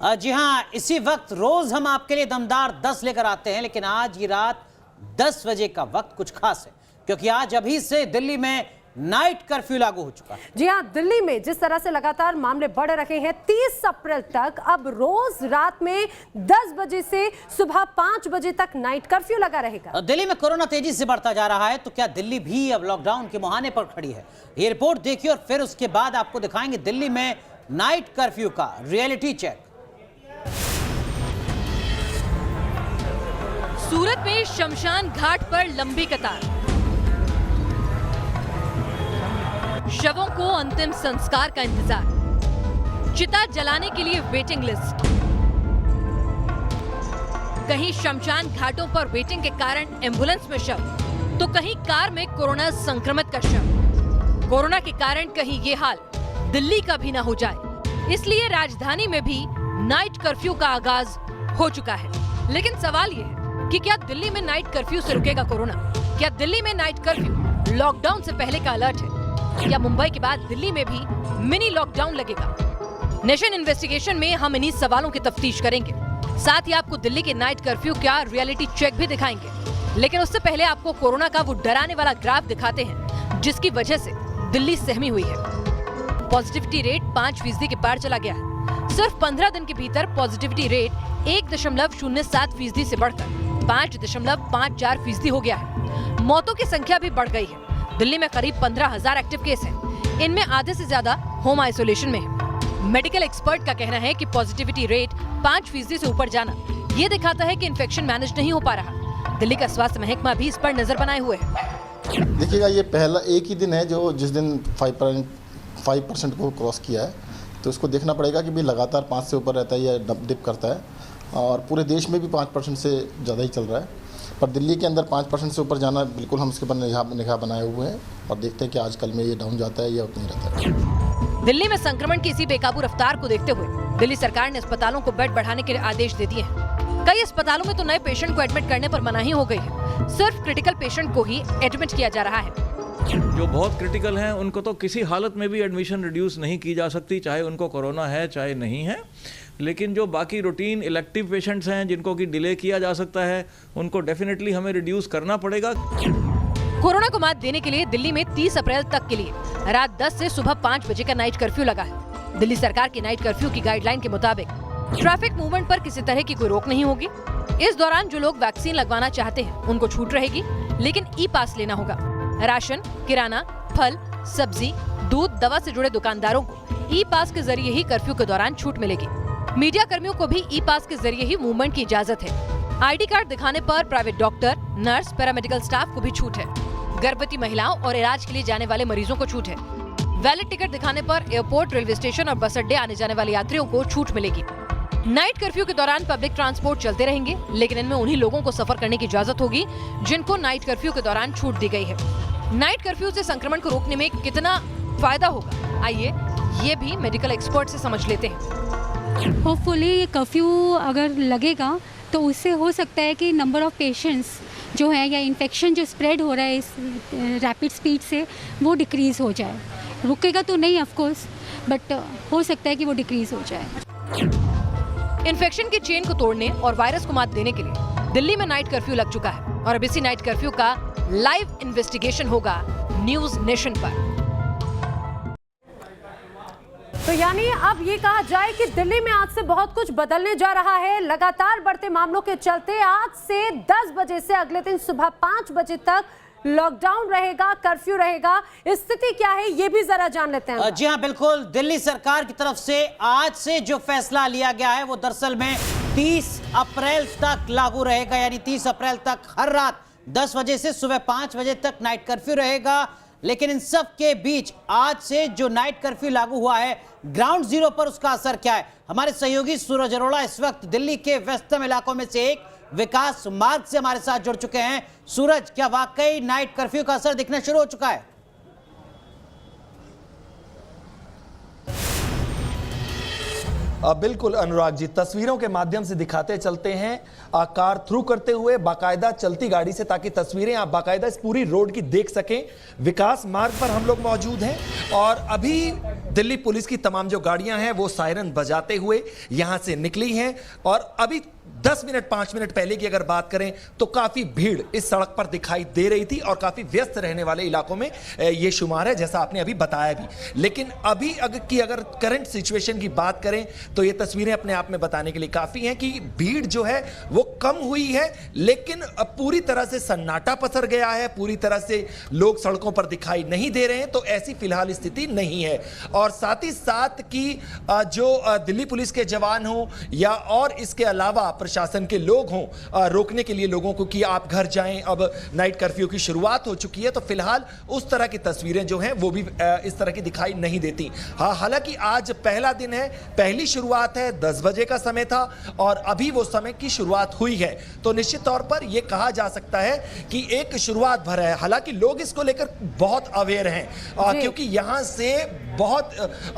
जी हाँ, इसी वक्त रोज हम आपके लिए दमदार 10 लेकर आते हैं, लेकिन आज की रात 10 बजे का वक्त कुछ खास है, क्योंकि आज अभी से दिल्ली में नाइट कर्फ्यू लागू हो चुका है। जी हाँ, दिल्ली में जिस तरह से लगातार मामले बढ़ रहे हैं, 30 अप्रैल तक अब रोज रात में 10 बजे से सुबह 5 बजे तक नाइट कर्फ्यू लगा रहेगा। दिल्ली में कोरोना तेजी से बढ़ता जा रहा है, तो क्या दिल्ली भी अब लॉकडाउन के मुहाने पर खड़ी है? ये रिपोर्ट देखिए और फिर उसके बाद आपको दिखाएंगे दिल्ली में नाइट कर्फ्यू का रियलिटी चेक। सूरत में शमशान घाट पर लंबी कतार, शवों को अंतिम संस्कार का इंतजार, चिता जलाने के लिए वेटिंग लिस्ट। कहीं शमशान घाटों पर वेटिंग के कारण एम्बुलेंस में शव, तो कहीं कार में कोरोना संक्रमित का शव। कोरोना के कारण कहीं ये हाल दिल्ली का भी ना हो जाए, इसलिए राजधानी में भी नाइट कर्फ्यू का आगाज हो चुका है। लेकिन सवाल ये है कि क्या दिल्ली में नाइट कर्फ्यू से रुकेगा कोरोना? क्या दिल्ली में नाइट कर्फ्यू लॉकडाउन से पहले का अलर्ट है? या मुंबई के बाद दिल्ली में भी मिनी लॉकडाउन लगेगा? नेशन इन्वेस्टिगेशन में हम इन्हीं सवालों की तफ्तीश करेंगे। साथ ही आपको दिल्ली के नाइट कर्फ्यू का रियलिटी चेक भी दिखाएंगे। लेकिन उससे पहले आपको कोरोना का वो डराने वाला ग्राफ दिखाते हैं, जिसकी वजह से दिल्ली सहमी हुई है। पॉजिटिविटी रेट 5% के पार चला गया है। सिर्फ 15 दिन के भीतर पॉजिटिविटी रेट 1.07% से बढ़कर 5.54% हो गया है। मौतों की संख्या भी बढ़ गई है। दिल्ली में करीब 15,000 एक्टिव केस हैं। इनमें आधे से ज्यादा होम आइसोलेशन में है। मेडिकल एक्सपर्ट का कहना है कि पॉजिटिविटी रेट 5% से ऊपर जाना ये दिखाता है कि इन्फेक्शन मैनेज नहीं हो पा रहा। दिल्ली का स्वास्थ्य महकमा भी इस पर नजर बनाए हुए है। देखिएगा, ये पहला एक ही दिन है जो जिस दिन 5% को क्रॉस किया है, तो उसको देखना पड़ेगा कि भी लगातार 5 से ऊपर रहता है या डिप करता है। और पूरे देश में भी 5% से ज़्यादा ही चल रहा है, पर दिल्ली के अंदर 5% से ऊपर जाना बिल्कुल हम उसके ऊपर निगाह बनाए हुए हैं और देखते हैं कि आजकल में ये डाउन जाता है या उतना ही रहता है। दिल्ली में संक्रमण की इसी बेकाबू रफ्तार को देखते हुए दिल्ली सरकार ने अस्पतालों को बेड बढ़ाने के आदेश दे दिए हैं। कई अस्पतालों में तो नए पेशेंट को एडमिट करने पर मनाही हो गई है। सिर्फ क्रिटिकल पेशेंट को ही एडमिट किया जा रहा है। जो बहुत क्रिटिकल हैं उनको तो किसी हालत में भी एडमिशन रिड्यूस नहीं की जा सकती, चाहे उनको कोरोना है चाहे नहीं है। लेकिन जो बाकी रूटीन इलेक्टिव पेशेंट्स हैं जिनको कि डिले किया जा सकता है, उनको डेफिनेटली हमें रिड्यूस करना पड़ेगा। कोरोना को मात देने के लिए दिल्ली में 30 अप्रैल तक के लिए रात 10 से सुबह 5 बजे का नाइट कर्फ्यू लगा है। दिल्ली सरकार की नाइट कर्फ्यू की गाइडलाइन के मुताबिक ट्रैफिक मूवमेंट पर किसी तरह की कोई रोक नहीं होगी। इस दौरान जो लोग वैक्सीन लगवाना चाहते हैं उनको छूट रहेगी, लेकिन ई पास लेना होगा। राशन, किराना, फल, सब्जी, दूध, दवा से जुड़े दुकानदारों को ई पास के जरिए ही कर्फ्यू के दौरान छूट मिलेगी। मीडिया कर्मियों को भी ई पास के जरिए ही मूवमेंट की इजाजत है। आईडी कार्ड दिखाने पर private doctor, nurse, paramedical staff को भी छूट है। गर्भवती महिलाओं और इलाज के लिए जाने वाले मरीजों को छूट है। वैलिड टिकट दिखाने पर एयरपोर्ट, रेलवे स्टेशन और बस अड्डे आने जाने वाले यात्रियों को छूट मिलेगी। नाइट कर्फ्यू के दौरान पब्लिक ट्रांसपोर्ट चलते रहेंगे, लेकिन इनमें उन्हीं लोगों को सफर करने की इजाजत होगी जिनको नाइट कर्फ्यू के दौरान छूट दी गई है। नाइट कर्फ्यू से संक्रमण को रोकने में कितना फायदा होगा, आइए ये भी मेडिकल एक्सपर्ट से समझ लेते हैं। होपफुली ये कर्फ्यू अगर लगेगा तो उससे हो सकता है कि नंबर ऑफ पेशेंट्स जो है या इन्फेक्शन जो स्प्रेड हो रहा है इस रैपिड स्पीड से वो डिक्रीज़ हो जाए। रुकेगा तो नहीं ऑफ कोर्स, बट हो सकता है कि वो डिक्रीज़ हो जाए। इन्फेक्शन की चेन को तोड़ने और वायरस को मात देने के लिए दिल्ली में नाइट कर्फ्यू लग चुका है और अब इसी नाइट कर्फ्यू का लाइव इन्वेस्टिगेशन होगा न्यूज नेशन पर। तो यानी अब ये कहा जाए कि दिल्ली में आज से बहुत कुछ बदलने जा रहा है। लगातार बढ़ते मामलों के चलते आज से 10 बजे से अगले दिन सुबह 5 बजे तक लॉकडाउन रहेगा, कर्फ्यू रहेगा। स्थिति क्या है ये भी जरा जान लेते हैं। जी हाँ, बिल्कुल। दिल्ली सरकार की तरफ से आज से जो फैसला लिया गया है वो दरअसल में 30 अप्रैल तक लागू रहेगा, यानी 30 अप्रैल तक हर रात 10 बजे से सुबह 5 बजे तक नाइट कर्फ्यू रहेगा। लेकिन इन सब के बीच आज से जो नाइट कर्फ्यू लागू हुआ है, ग्राउंड जीरो पर उसका असर क्या है? हमारे सहयोगी सूरज अरोड़ा इस वक्त दिल्ली के व्यस्ततम इलाकों में से एक विकास मार्ग से हमारे साथ जुड़ चुके हैं। सूरज, क्या वाकई नाइट कर्फ्यू का असर दिखना शुरू हो चुका है? बिल्कुल अनुराग जी, तस्वीरों के माध्यम से दिखाते चलते हैं कार थ्रू करते हुए बाकायदा चलती गाड़ी से, ताकि तस्वीरें आप बाकायदा इस पूरी रोड की देख सकें। विकास मार्ग पर हम लोग मौजूद हैं और अभी दिल्ली पुलिस की तमाम जो गाड़ियां हैं वो सायरन बजाते हुए यहां से निकली हैं और अभी 10 मिनट 5 मिनट पहले की अगर बात करें तो काफी भीड़ इस सड़क पर दिखाई दे रही थी और काफी व्यस्त रहने वाले इलाकों में ये शुमार है, जैसा आपने अभी बताया भी। लेकिन अभी अगर करंट सिचुएशन की बात करें तो ये तस्वीरें अपने आप में बताने के लिए काफी हैं कि भीड़ जो है वो कम हुई है, लेकिन पूरी तरह से सन्नाटा पसर गया है, पूरी तरह से लोग सड़कों पर दिखाई नहीं दे रहे हैं। तो ऐसी फिलहाल स्थिति नहीं है। और साथ ही साथ की जो दिल्ली पुलिस के जवान हो या और इसके अलावा प्रशासन के लोग हों रोकने के लिए लोगों को कि आप घर जाएं, अब नाइट कर्फ्यू की शुरुआत हो चुकी है, तो फिलहाल उस तरह की तस्वीरें जो हैं वो भी इस तरह की दिखाई नहीं देती। हाँ, हालांकि आज पहला दिन है, पहली शुरुआत है, 10 बजे का समय था और अभी वो समय की शुरुआत हुई है, तो निश्चित तौर पर यह कहा जा सकता है कि एक शुरुआत भर है। हालांकि लोग इसको लेकर बहुत अवेयर हैं क्योंकि यहां से बहुत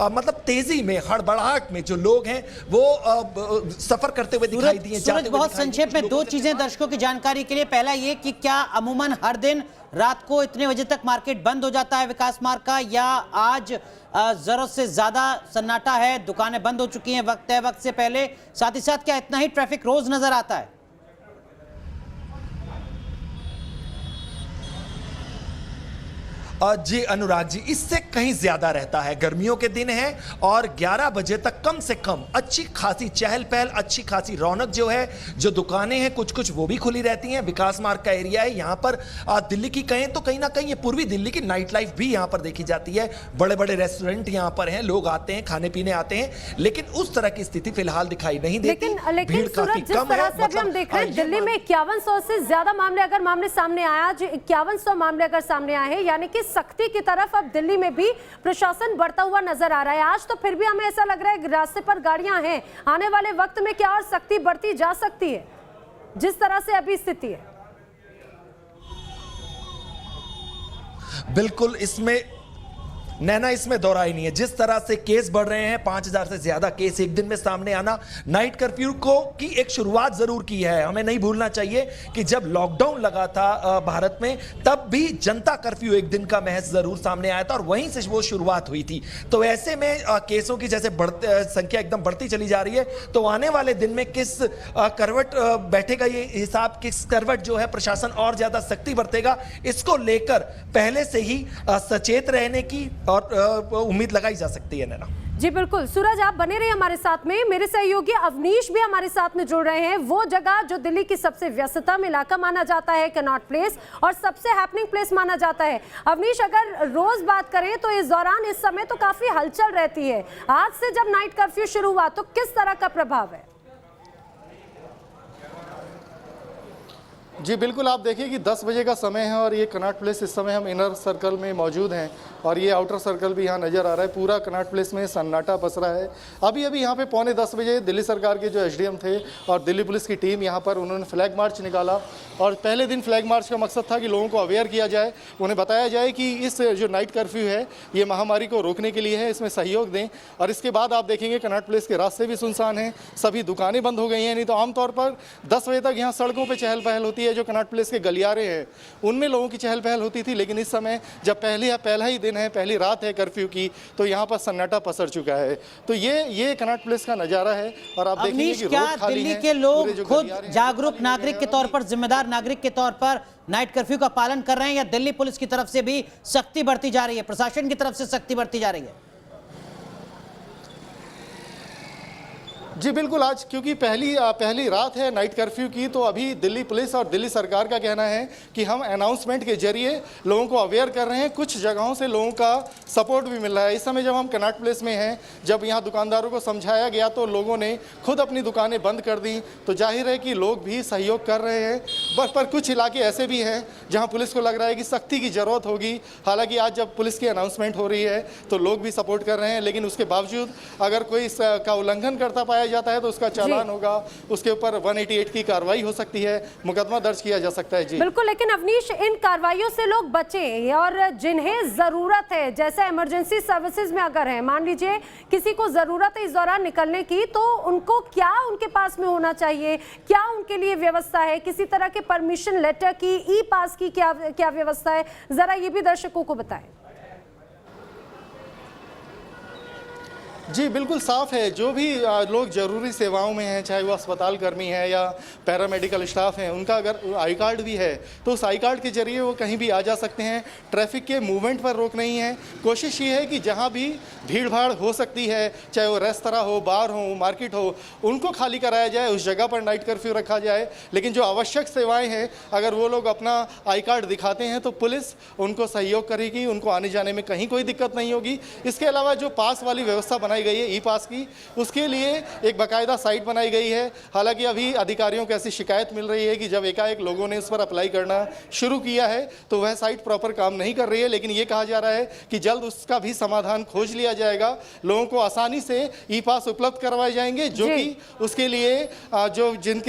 मतलब तेजी में, हड़बड़ाहट में जो लोग हैं वो सफर करते हुए दिखाई दिए। सूरज, बहुत संक्षेप में 2 चीजें दर्शकों की जानकारी के लिए। पहला ये कि क्या अमूमन हर दिन रात को इतने बजे तक मार्केट बंद हो जाता है विकास मार्ग का, या आज जरूरत से ज्यादा सन्नाटा है, दुकानें बंद हो चुकी हैं वक्त से पहले? साथ ही साथ क्या इतना ही ट्रैफिक रोज नजर आता है? जी अनुराग जी, इससे कहीं ज्यादा रहता है। गर्मियों के दिन है और 11 बजे तक कम से कम अच्छी खासी चहल पहल, अच्छी खासी रौनक जो है, जो दुकानें हैं कुछ कुछ वो भी खुली रहती हैं। विकास मार्ग का एरिया है यहाँ पर। दिल्ली की कहें तो कहीं ना कहीं ये पूर्वी दिल्ली की नाइट लाइफ भी यहाँ पर देखी जाती है। बड़े बड़े रेस्टोरेंट यहाँ पर हैं, लोग आते हैं, खाने पीने आते हैं, लेकिन उस तरह की स्थिति फिलहाल दिखाई नहीं देती। लेकिन सूरज, जिस तरह से अभी हम देख रहे हैं दिल्ली में 5100 से ज्यादा मामले सामने आया, 5100 मामले अगर सामने आए हैं, यानी कि सख्ती की तरफ अब दिल्ली में भी प्रशासन बढ़ता हुआ नजर आ रहा है। आज तो फिर भी हमें ऐसा लग रहा है रास्ते पर गाड़ियां हैं, आने वाले वक्त में क्या और सख्ती बढ़ती जा सकती है जिस तरह से अभी स्थिति है? बिल्कुल, इसमें नैना, इसमें दोहराई नहीं है। जिस तरह से केस बढ़ रहे हैं, 5000 से ज्यादा केस एक दिन में सामने आना, नाइट कर्फ्यू को की एक शुरुआत जरूर की है। हमें नहीं भूलना चाहिए कि जब लॉकडाउन लगा था भारत में, तब भी जनता कर्फ्यू एक दिन का महज जरूर सामने आया था और वहीं से वो शुरुआत हुई थी। तो ऐसे में केसों की जैसे संख्या एकदम बढ़ती चली जा रही है, तो आने वाले दिन में किस करवट बैठेगा ये हिसाब, किस करवट जो है प्रशासन और ज्यादा सख्ती बरतेगा, इसको लेकर पहले से ही सचेत रहने की और उम्मीद लगाई जा सकती है। नैना जी बिल्कुल। सूरज, आप बने रहिए हमारे साथ में। मेरे सहयोगी अवनीश भी हमारे साथ में जुड़ रहे हैं। वो जगह जो दिल्ली की सबसे व्यस्ततम इलाका माना जाता है, कनॉट प्लेस, और सबसे हैपनिंग प्लेस माना जाता है। अवनीश, अगर रोज बात करें तो इस दौरान इस समय तो काफी हलचल रहती है। आज से जब नाइट कर्फ्यू शुरू हुआ तो किस तरह का प्रभाव है? जी बिल्कुल, आप देखिए कि 10 बजे का समय है और ये कनॉट प्लेस, इस समय हम इनर सर्कल में मौजूद हैं और ये आउटर सर्कल भी यहाँ नज़र आ रहा है। पूरा कनॉट प्लेस में सन्नाटा पसरा है। अभी यहाँ पे 9:45 बजे दिल्ली सरकार के जो एसडीएम थे और दिल्ली पुलिस की टीम यहाँ पर, उन्होंने फ्लैग मार्च निकाला। और पहले दिन फ्लैग मार्च का मकसद था कि लोगों को अवेयर किया जाए, उन्हें बताया जाए कि इस जो नाइट कर्फ्यू है ये महामारी को रोकने के लिए है, इसमें सहयोग दें। और इसके बाद आप देखेंगे कनॉट प्लेस के रास्ते भी सुनसान हैं, सभी दुकानें बंद हो गई हैं। नहीं तो आमतौर पर 10 बजे तक यहाँ सड़कों पर चहल पहल होती है। जो कनॉट प्लेस के गलियारे हैं उनमें लोगों की चहल पहल होती थी, लेकिन इस समय जब पहला ही दिन है, पहली रात है कर्फ्यू की, तो यहाँ पर सन्नाटा पसर चुका है। तो ये कनॉट प्लेस का नजारा है। और आप देखेंगे कि क्या दिल्ली के लोग खुद जागरूक नागरिक के तौर पर, जिम्मेदार नागरिक के तौर पर नाइट कर्फ्यू का पालन कर रहे हैं, या दिल्ली पुलिस की तरफ से भी सख्ती बढ़ती जा रही है, प्रशासन की तरफ से सख्ती बढ़ती जा रही है? जी बिल्कुल, आज क्योंकि पहली रात है नाइट कर्फ्यू की, तो अभी दिल्ली पुलिस और दिल्ली सरकार का कहना है कि हम अनाउंसमेंट के जरिए लोगों को अवेयर कर रहे हैं। कुछ जगहों से लोगों का सपोर्ट भी मिल रहा है। इस समय जब हम कनॉट प्लेस में हैं, जब यहाँ दुकानदारों को समझाया गया तो लोगों ने खुद अपनी दुकानें बंद कर दी, तो जाहिर है कि लोग भी सहयोग कर रहे हैं। पर कुछ इलाके ऐसे भी हैं जहाँ पुलिस को लग रहा है कि सख्ती की ज़रूरत होगी। हालांकि आज जब पुलिस की अनाउंसमेंट हो रही है तो लोग भी सपोर्ट कर रहे हैं, लेकिन उसके बावजूद अगर कोई इसका उल्लंघन करता पाया जाता है तो उसका चालान होगा, उसके ऊपर 188 की कार्रवाई हो सकती है, मुकदमा दर्ज किया जा सकता है। जी बिल्कुल, लेकिन अवनीश, इन कार्रवाइयों से लोग बचें और जिन्हें जरूरत है, जैसे इमरजेंसी सर्विसेज में अगर है, मान लीजिए किसी को जरूरत है इस दौरान निकलने की, तो उनको क्या उनके पास में होना चाहिए? क्या उनके लिए व्यवस्था है? किसी तरह के परमिशन लेटर की, ई पास की क्या व्यवस्था है? जरा ये भी दर्शकों को बताएं। जी बिल्कुल साफ है। जो भी लोग ज़रूरी सेवाओं में हैं, चाहे वो अस्पताल कर्मी हैं या पैरामेडिकल स्टाफ हैं, उनका अगर आई कार्ड भी है तो उस आई कार्ड के जरिए वो कहीं भी आ जा सकते हैं। ट्रैफिक के मूवमेंट पर रोक नहीं है। कोशिश ये है कि जहाँ भी भीड़ भाड़ हो सकती है, चाहे वो रेस्तरां हो, बार हो, मार्केट हो, उनको खाली कराया जाए, उस जगह पर नाइट कर्फ्यू रखा जाए। लेकिन जो आवश्यक सेवाएँ हैं, अगर वो लोग अपना आई कार्ड दिखाते हैं तो पुलिस उनको सहयोग करेगी, उनको आने जाने में कहीं कोई दिक्कत नहीं होगी। इसके अलावा जो पास वाली व्यवस्था बनाई गई है ई पास की, उसके लिए एक बाकायदा साइट बनाई गई है। हालांकि अभी अधिकारियों को ऐसी शिकायत मिल रही है कि जब एकाएक लोगों ने इस पर अप्लाई करना शुरू किया है तो वह साइट प्रॉपर काम नहीं कर रही है। लेकिन ये कहा जा रहा है कि जल्द उसका भी समाधान खोज लिया जाएगा। लोगों को आसानी से ई पास उपलब्ध करवाए जाएंगे, जो कि उसके लिए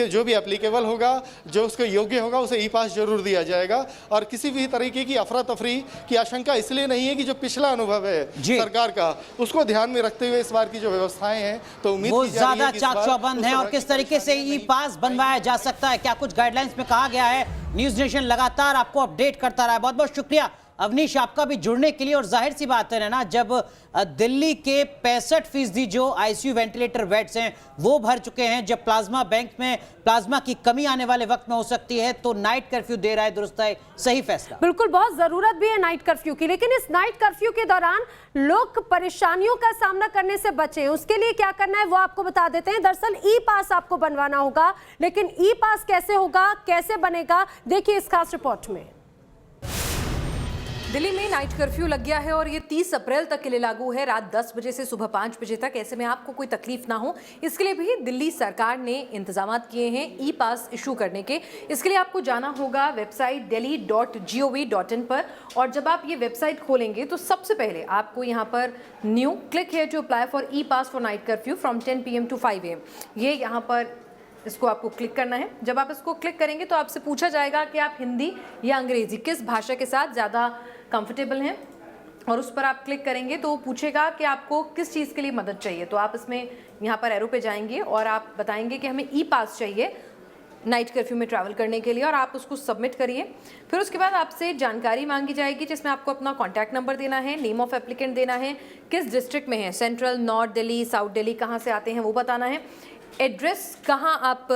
जो भी एप्लीकेबल होगा, जो उसके योग्य होगा, उसे ई पास जरूर दिया जाएगा। और किसी भी तरीके की अफरा तफरी की आशंका इसलिए नहीं है कि जो पिछला अनुभव है सरकार का, उसको ध्यान में रखते हुए इस बार की जो व्यवस्थाएं हैं तो उम्मीद वो की जा रही ज्यादा है कि इस चाक बार चौबंद है। और किस तरीके से ई पास बनवाया जा सकता है, क्या कुछ गाइडलाइंस में कहा गया है? न्यूज नेशन लगातार आपको अपडेट करता रहा है। बहुत बहुत शुक्रिया अवनीश आपका भी जुड़ने के लिए। और जाहिर सी बात है ना, जब दिल्ली के 65% जो आईसीयू वेंटिलेटर बेड्स हैं वो भर चुके हैं, जब प्लाज्मा बैंक में प्लाज्मा की कमी आने वाले वक्त में हो सकती है, तो नाइट कर्फ्यू दे रहा है दुरुस्त है, सही फैसला। बिल्कुल, बहुत जरूरत भी है नाइट कर्फ्यू की। लेकिन इस नाइट कर्फ्यू के दौरान लोग परेशानियों का सामना करने से बचें, उसके लिए क्या करना है वो आपको बता देते हैं। दरअसल ई पास आपको बनवाना होगा, लेकिन ई पास कैसे होगा, कैसे बनेगा, देखिए इस खास रिपोर्ट में। दिल्ली में नाइट कर्फ्यू लग गया है और ये 30 अप्रैल तक के लिए लागू है, रात 10 बजे से सुबह 5 बजे तक। ऐसे में आपको कोई तकलीफ ना हो, इसके लिए भी दिल्ली सरकार ने इंतजाम किए हैं ई पास इशू करने के। इसके लिए आपको जाना होगा वेबसाइट delhi.gov.in पर। और जब आप ये वेबसाइट खोलेंगे तो सबसे पहले आपको यहाँ पर new click here to apply for e pass for night curfew from 10 PM to 5 AM, ये यहाँ पर इसको आपको क्लिक करना है। जब आप इसको क्लिक करेंगे तो आपसे पूछा जाएगा कि आप हिंदी या अंग्रेजी किस भाषा के साथ ज़्यादा कंफर्टेबल हैं, और उस पर आप क्लिक करेंगे तो पूछेगा कि आपको किस चीज़ के लिए मदद चाहिए। तो आप इसमें यहाँ पर एरो पे जाएंगे और आप बताएंगे कि हमें ई पास चाहिए नाइट कर्फ्यू में ट्रैवल करने के लिए, और आप उसको सबमिट करिए। फिर उसके बाद आपसे जानकारी मांगी जाएगी जिसमें आपको अपना कॉन्टैक्ट नंबर देना है, नेम ऑफ एप्लीकेंट देना है, किस डिस्ट्रिक्ट में है, central, north Delhi, south Delhi, कहाँ से आते हैं वो बताना है, एड्रेस कहाँ आप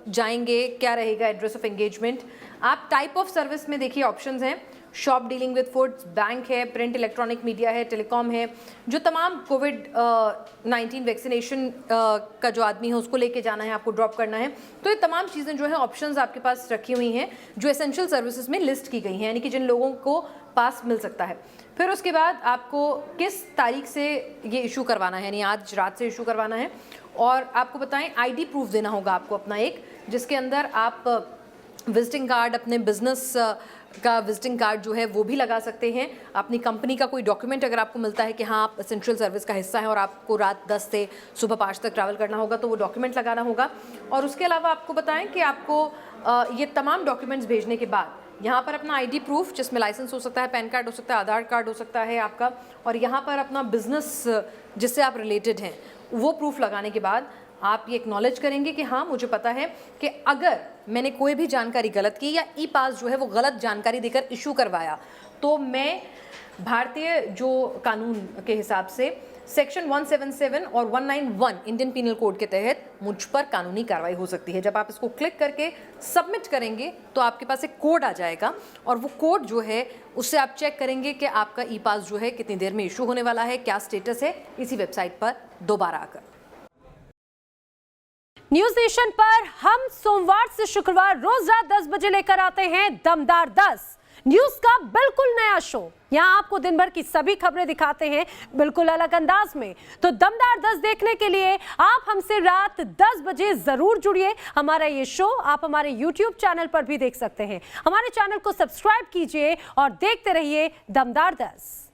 जाएंगे, क्या रहेगा एड्रेस ऑफ एंगेजमेंट। आप टाइप ऑफ सर्विस में देखिए ऑप्शंस हैं, shop dealing with foods, bank है, प्रिंट इलेक्ट्रॉनिक मीडिया है, टेलीकॉम है, जो तमाम कोविड-19 वैक्सीनेशन का जो आदमी है उसको लेके जाना है, आपको ड्रॉप करना है। तो ये तमाम चीज़ें जो है ऑप्शंस आपके पास रखी हुई हैं जो एसेंशियल सर्विसेज में लिस्ट की गई हैं, यानी कि जिन लोगों को पास मिल सकता है। फिर उसके बाद आपको किस तारीख से ये इशू करवाना है, यानी आज रात से इशू करवाना है। और आपको बताएं आईडी प्रूफ देना होगा आपको अपना एक, जिसके अंदर आप विजिटिंग कार्ड, अपने बिजनेस का विजिटिंग कार्ड जो है वो भी लगा सकते हैं, अपनी कंपनी का कोई डॉक्यूमेंट अगर आपको मिलता है कि हाँ आप एसेंशियल सर्विस का हिस्सा है और आपको रात 10 से सुबह 5 तक ट्रैवल करना होगा, तो वो डॉक्यूमेंट लगाना होगा। और उसके अलावा आपको बताएं कि आपको ये तमाम डॉक्यूमेंट्स भेजने के बाद यहाँ पर अपना आईडी प्रूफ, जिसमें लाइसेंस हो सकता है, पैन कार्ड हो सकता है, आधार कार्ड हो सकता है आपका, और यहाँ पर अपना बिजनेस जिससे आप रिलेटेड हैं वो प्रूफ लगाने के बाद आप ये एक्नॉलेज करेंगे कि हाँ मुझे पता है कि अगर मैंने कोई भी जानकारी गलत की या ई पास जो है वो गलत जानकारी देकर इशू करवाया, तो मैं भारतीय जो कानून के हिसाब से सेक्शन 177 और 191 इंडियन पीनल कोड के तहत मुझ पर कानूनी कार्रवाई हो सकती है। जब आप इसको क्लिक करके सबमिट करेंगे तो आपके पास एक कोड आ जाएगा, और वो कोड जो है उससे आप चेक करेंगे कि आपका ई पास जो है कितनी देर में इशू होने वाला है, क्या स्टेटस है, इसी वेबसाइट पर दोबारा आकर। न्यूज नेशन पर हम सोमवार से शुक्रवार रोज रात 10 बजे लेकर आते हैं दमदार 10 न्यूज का बिल्कुल नया शो। यहां आपको दिन भर की सभी खबरें दिखाते हैं बिल्कुल अलग अंदाज में। तो दमदार 10 देखने के लिए आप हमसे रात 10 बजे जरूर जुड़िए। हमारा ये शो आप हमारे YouTube चैनल पर भी देख सकते हैं। हमारे चैनल को सब्सक्राइब कीजिए और देखते रहिए दमदार 10।